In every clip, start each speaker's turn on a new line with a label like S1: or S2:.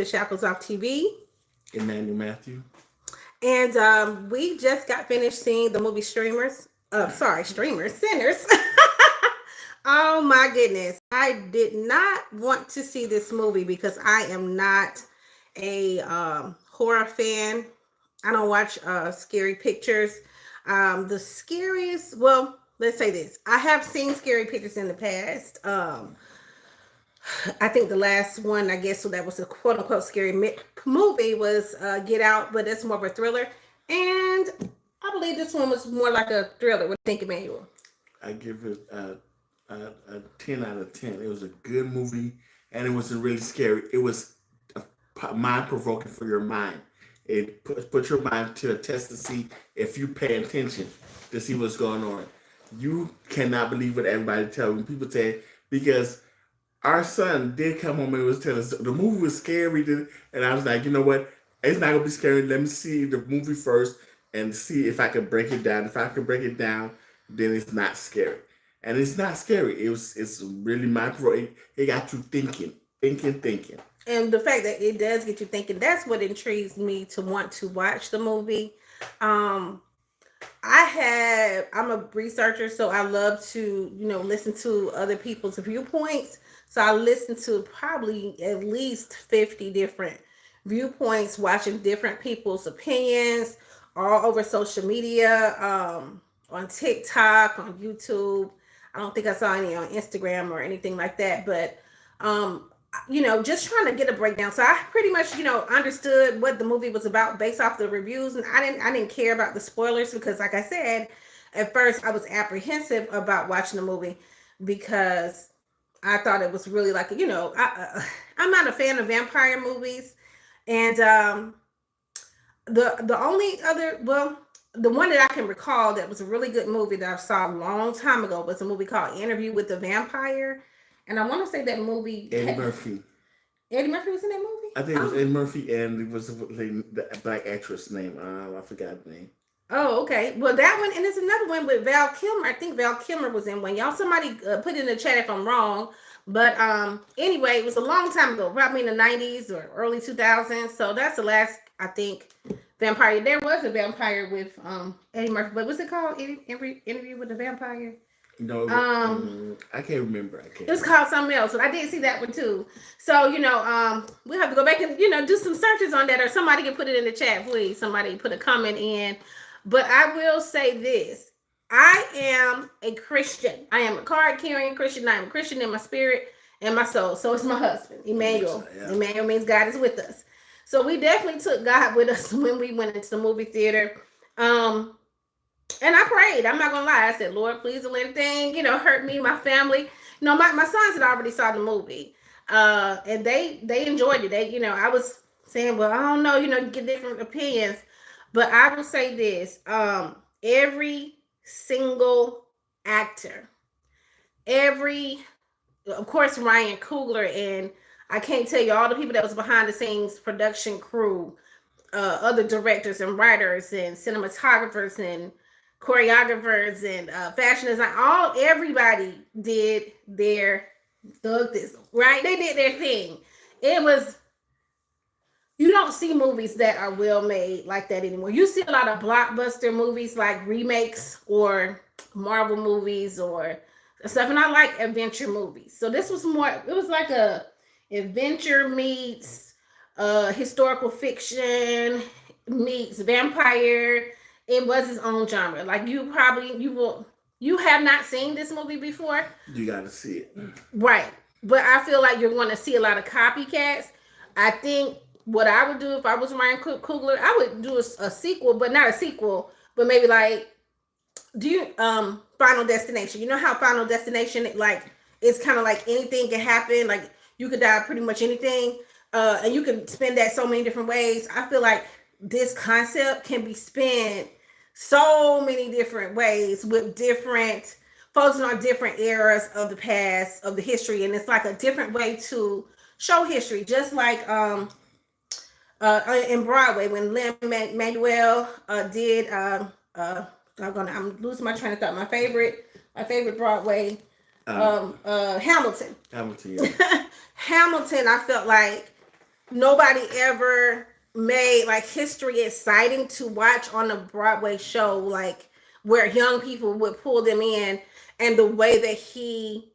S1: with Shackles off TV.
S2: Emmanuel Matthew.
S1: And we just got finished seeing the movie Streamers. Streamers, Sinners. Oh my goodness. I did not want to see this movie because I am not a horror fan. I don't watch scary pictures. The scariest, well, let's say this. I have seen scary pictures in the past. I think the last one, I guess, so that was a quote unquote scary movie was Get Out, but it's more of a thriller. And I believe this one was more like a thriller. What do you think, Emmanuel?
S2: I give it a 10 out of 10. It was a good movie and it wasn't really scary. It was mind provoking for your mind. It put your mind to a test to see if you pay attention to see what's going on. You cannot believe what everybody tells me. People say, because our son did come home and was telling us the movie was scary. And I was like, you know what? It's not going to be scary. Let me see the movie first and see if I can break it down. If I can break it down, then it's not scary. And it's not scary. It's really mind provoking. It got you thinking.
S1: And the fact that it does get you thinking, that's what intrigues me to want to watch the movie. I'm a researcher, so I love to, listen to other people's viewpoints. So I listened to probably at least 50 different viewpoints, watching different people's opinions all over social media, on TikTok, on YouTube. I don't think I saw any on Instagram or anything like that, but just trying to get a breakdown. So I pretty much, understood what the movie was about based off the reviews, and I didn't care about the spoilers because, like I said, at first I was apprehensive about watching the movie because I thought it was really like, I'm not a fan of vampire movies, and the only other, well, the one that I can recall that was a really good movie that I saw a long time ago was a movie called Interview with the Vampire. And I want to say that movie.
S2: Eddie Murphy.
S1: Eddie Murphy was in that movie?
S2: I think it was Eddie Murphy and it was the black actress name. I forgot the name.
S1: Oh, okay. Well, that one, and there's another one with Val Kilmer. I think Val Kilmer was in one. Y'all, somebody put in the chat if I'm wrong. But anyway, it was a long time ago, probably in the 90s or early 2000s. So that's the last, I think, vampire. There was a vampire with Eddie Murphy, but what's it called? Interview with the Vampire?
S2: No, I can't remember.
S1: It was called something else, but I did see that one too. So we have to go back and do some searches on that, or somebody can put it in the chat, please. Somebody put a comment in. But I will say this: I am a Christian. I am a card-carrying Christian. I am a Christian in my spirit and my soul. So it's my husband, Emmanuel. Yeah. Emmanuel means God is with us. So we definitely took God with us when we went into the movie theater. And I prayed. I'm not gonna lie. I said, Lord, please don't let anything, hurt me, my family. My sons had already saw the movie. And they enjoyed it. They, I was saying, well, I don't know, get different opinions. But I will say this, every single actor, of course, Ryan Coogler, and I can't tell you all the people that was behind the scenes, production crew, other directors and writers and cinematographers and choreographers and fashion design, everybody did their this, right? They did their thing. It was, you don't see movies that are well made like that anymore. You see a lot of blockbuster movies like remakes or Marvel movies or stuff, and I like adventure movies. So this was more, it was like a adventure meets historical fiction meets vampire. It was its own genre. Like you have not seen this movie before.
S2: You got to see it.
S1: Right. But I feel like you're going to see a lot of copycats. I think what I would do if I was Ryan Coogler, I would do a sequel, but not a sequel, but maybe like, Final Destination. You know how Final Destination, like, it's kind of like anything can happen. Like you could die pretty much anything. And you can spend that so many different ways. I feel like this concept can be spent so many different ways with different, focusing on different eras of the past, of the history. And it's like a different way to show history. Just like in Broadway, when Lin-Manuel did, I'm losing my train of thought. My favorite Broadway, Hamilton.
S2: Hamilton, yeah.
S1: Hamilton, I felt like nobody ever made like history exciting to watch on a Broadway show, like where young people would pull them in, and the way that he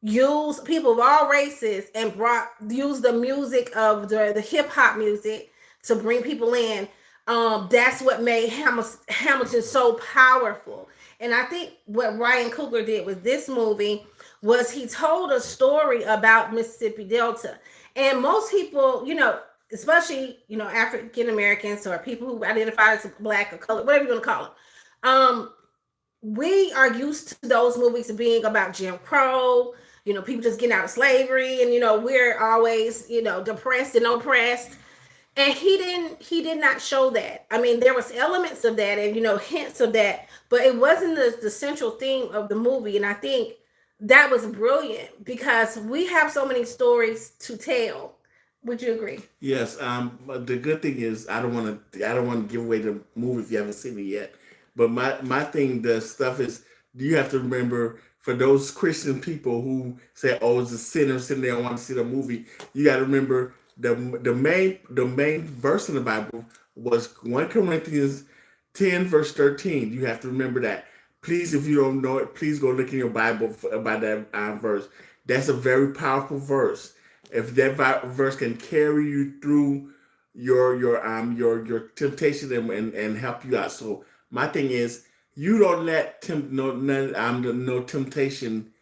S1: used people of all races and brought used the music of the hip hop music to bring people in. That's what made Hamilton so powerful. And I think what Ryan Coogler did with this movie was he told a story about Mississippi Delta. And most people, especially, African Americans or people who identify as black or color, whatever you want to call them, we are used to those movies being about Jim Crow, people just getting out of slavery, and we're always, depressed and oppressed. And he did not show that. I mean, there was elements of that and hints of that, but it wasn't the central theme of the movie. And I think that was brilliant because we have so many stories to tell. Would you agree?
S2: Yes. But the good thing is, I don't want to give away the movie if you haven't seen it yet. But my thing, the stuff is, you have to remember, for those Christian people who say, "Oh, it's a sinner sitting there and want to see the movie," you got to remember the main verse in the Bible was 1 Corinthians 10 verse 13. You have to remember that. Please, if you don't know it, please go look in your Bible about that verse. That's a very powerful verse. If that verse can carry you through your temptation and help you out. So my thing is, you don't let no temptation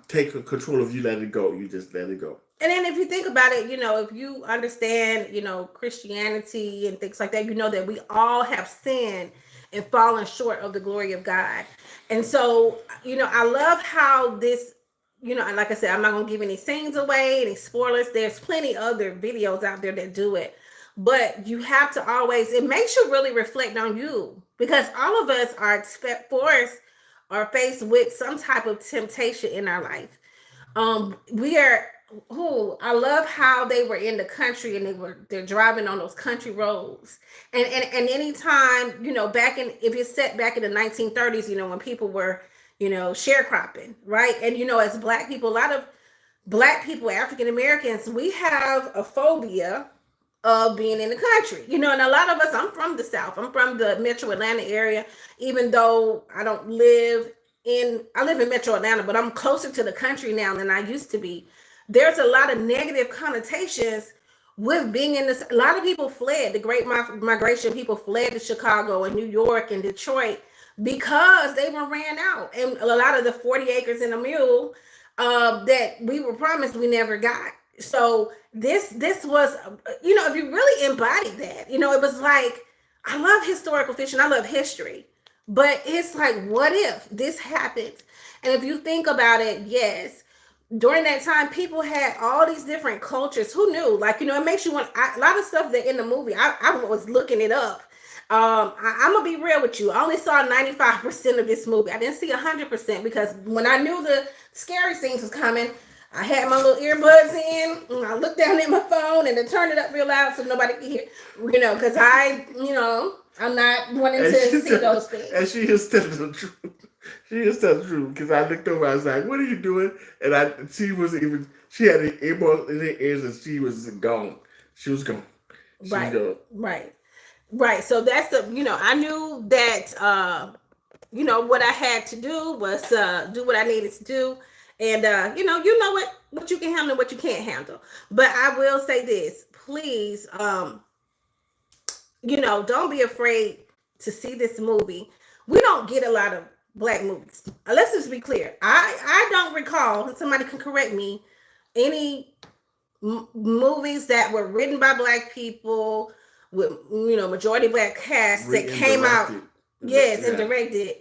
S2: take control of you. Let it go. You just let it go.
S1: And then if you think about it, if you understand, Christianity and things like that, you know that we all have sinned and fallen short of the glory of God. And so, I love how this, and like I said, I'm not going to give any scenes away, any spoilers. There's plenty other videos out there that do it. But you have to always, it makes you really reflect on you, because all of us are forced or faced with some type of temptation in our life. We are who I love how they were in the country and they're driving on those country roads. And anytime, back in, if it's set back in the 1930s, when people were, sharecropping, right? And as black people, a lot of black people, African Americans, we have a phobia of being in the country, and a lot of us, I'm from the South, I'm from the Metro Atlanta area, even though I live in Metro Atlanta, but I'm closer to the country now than I used to be. There's a lot of negative connotations with being in this. A lot of people fled, the great migration, people fled to Chicago and New York and Detroit because they were ran out. And a lot of the 40 acres and a mule that we were promised, we never got. So this was, if you really embodied that, it was like, I love historical fiction, I love history, but it's like, what if this happened? And if you think about it, yes, during that time, people had all these different cultures. Who knew? Like, it makes you want a lot of stuff that in the movie. I was looking it up. I'm gonna be real with you. I only saw 95% of this movie. I didn't see 100% because when I knew the scary scenes was coming, I had my little earbuds in, and I looked down at my phone and I turned it up real loud so nobody could hear. Because I'm not wanting to see those things.
S2: And she is telling the truth. She is telling the truth, because I looked over. I was like, "What are you doing?" And she had an earbud in her ears, and she was gone. She was gone.
S1: Right. So that's I knew that, what I had to do was do what I needed to do. And, you know what you can handle and what you can't handle. But I will say this, please, don't be afraid to see this movie. We don't get a lot of black movies. Let's just be clear. I don't recall, somebody can correct me, any movies that were written by black people with majority black cast that came out. Yes, and directed.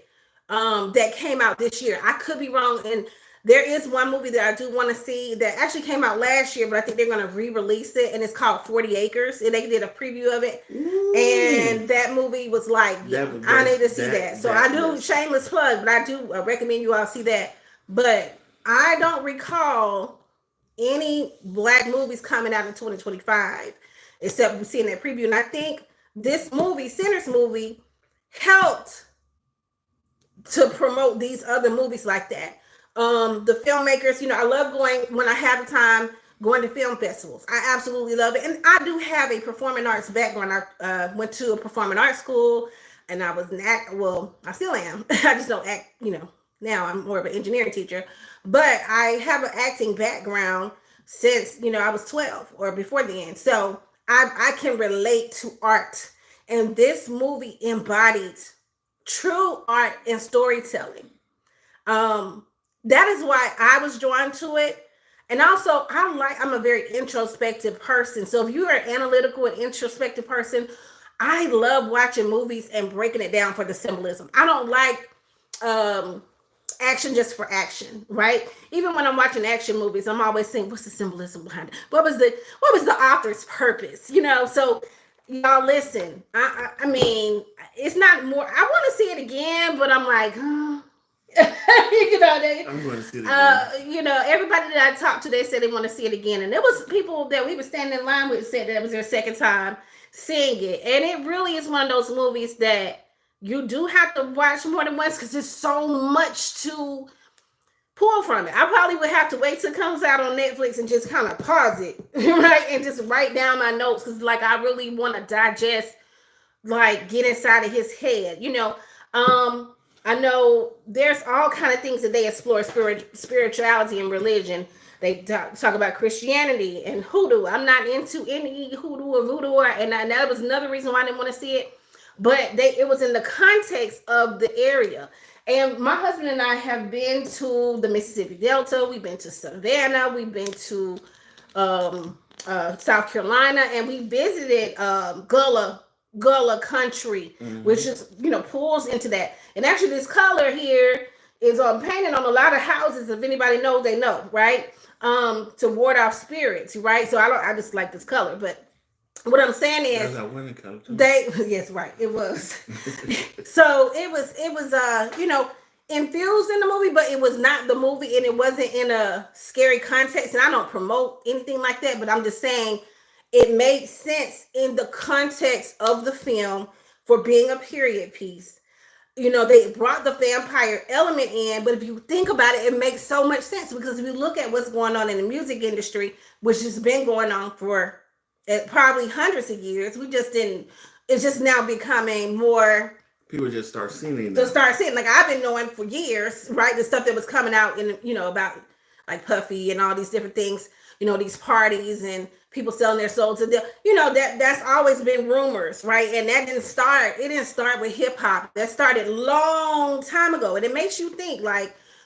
S1: That came out this year. I could be wrong, and there is one movie that I do want to see that actually came out last year, but I think they're going to re-release it, and it's called 40 Acres, and they did a preview of it. Ooh. And that movie was like, I need to see that. So I do, shameless plug, but I do recommend you all see that. But I don't recall any black movies coming out in 2025, except seeing that preview. And I think this movie, Sinners movie, helped to promote these other movies like that. The filmmakers, I love going when I have the time, going to film festivals. I absolutely love it. And I do have a performing arts background. I went to a performing arts school and I was an act, well, I still am. I just don't act, now I'm more of an engineering teacher. But I have an acting background since, I was 12 or before then. So I can relate to art. And this movie embodied true art and storytelling. That is why I was drawn to it. And also, I'm a very introspective person. So if you are an analytical and introspective person, I love watching movies and breaking it down for the symbolism. I don't like action just for action, right? Even when I'm watching action movies, I'm always saying, what's the symbolism behind it? What was the author's purpose? So y'all listen. I mean, it's not more. I want to see it again, but I'm like,
S2: I'm going to see it again.
S1: Everybody that I talked to, they said they want to see it again, and there was people that we were standing in line with said that it was their second time seeing it, and it really is one of those movies that you do have to watch more than once because there's so much to pull from it. I probably would have to wait till it comes out on Netflix and just kind of pause it, right, and just write down my notes because, I really want to digest, get inside of his head, I know there's all kind of things that they explore, spirituality and religion. They talk about Christianity and hoodoo. I'm not into any hoodoo or voodoo, and that was another reason why I didn't want to see it. But it was in the context of the area. And my husband and I have been to the Mississippi Delta. We've been to Savannah. We've been to South Carolina, and we visited Gullah country, which is pulls into that. And actually, this color here is painted on a lot of houses. If anybody knows, they know, right? To ward off spirits, right? So I just like this color. But what I'm saying is, yes, right, it was. So it was infused in the movie, but it was not the movie, and it wasn't in a scary context. And I don't promote anything like that, but I'm just saying it made sense in the context of the film for being a period piece. They brought the vampire element in, but if you think about it, it makes so much sense because if you look at what's going on in the music industry, which has been going on for probably hundreds of years, it's just now becoming more.
S2: People just start seeing it.
S1: I've been knowing for years, right? The stuff that was coming out in, about like Puffy and all these different things, these parties and people selling their souls to them, that's always been rumors, right? And it didn't start with hip hop. That started long time ago. And it makes you think,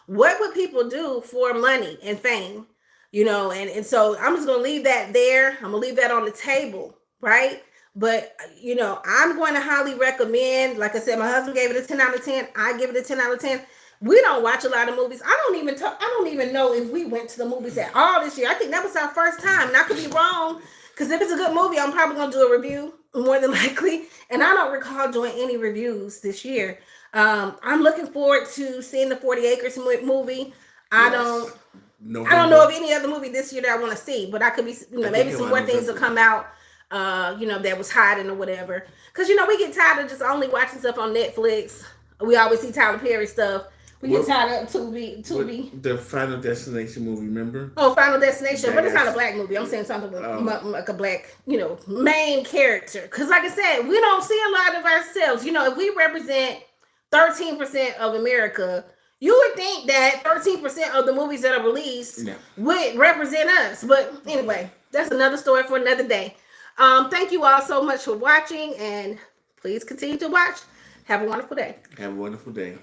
S1: what would people do for money and fame? And so I'm just going to leave that there. I'm going to leave that on the table, right? But, I'm going to highly recommend, like I said, my husband gave it a 10 out of 10. I give it a 10 out of 10. We don't watch a lot of movies. I don't even know if we went to the movies at all this year. I think that was our first time, and I could be wrong because if it's a good movie, I'm probably going to do a review more than likely. And I don't recall doing any reviews this year. I'm looking forward to seeing the 40 Acres movie. I don't know of any other movie this year that I want to see, but I could be, maybe some more things will come out, that was hiding or whatever. Because, we get tired of just only watching stuff on Netflix. We always see Tyler Perry stuff. We get tired of Tubi.
S2: The Final Destination movie, remember?
S1: Oh, Final Destination. But it's not a black movie. I'm saying something like a black, main character. Because like I said, we don't see a lot of ourselves. If we represent 13% of America, you would think that 13% of the movies that are released would represent us. But anyway, that's another story for another day. Thank you all so much for watching, and please continue to watch. Have a wonderful day.
S2: Have a wonderful day.